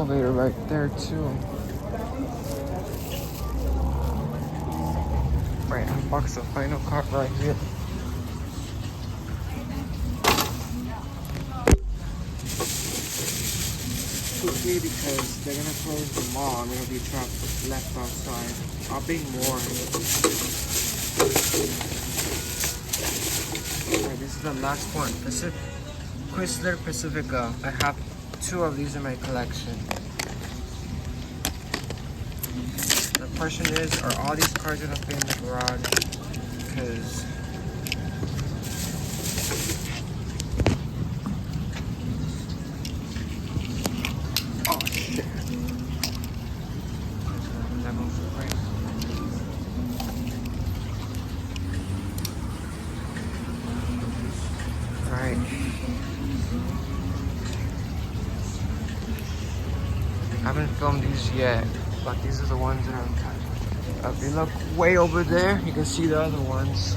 elevator right there too. Right, unbox the final cart right here. Quickly because they're gonna close the mall. I'm gonna be trapped left outside. I'll bring more. Alright, this is the last one. Chrysler Pacifica. I have 2 of these in my collection. The question is, are all these cars gonna fit in the garage? Because oh shit. Alright. I haven't filmed these yet, but these are the ones that I'm. If you look way over there, you can see the other ones.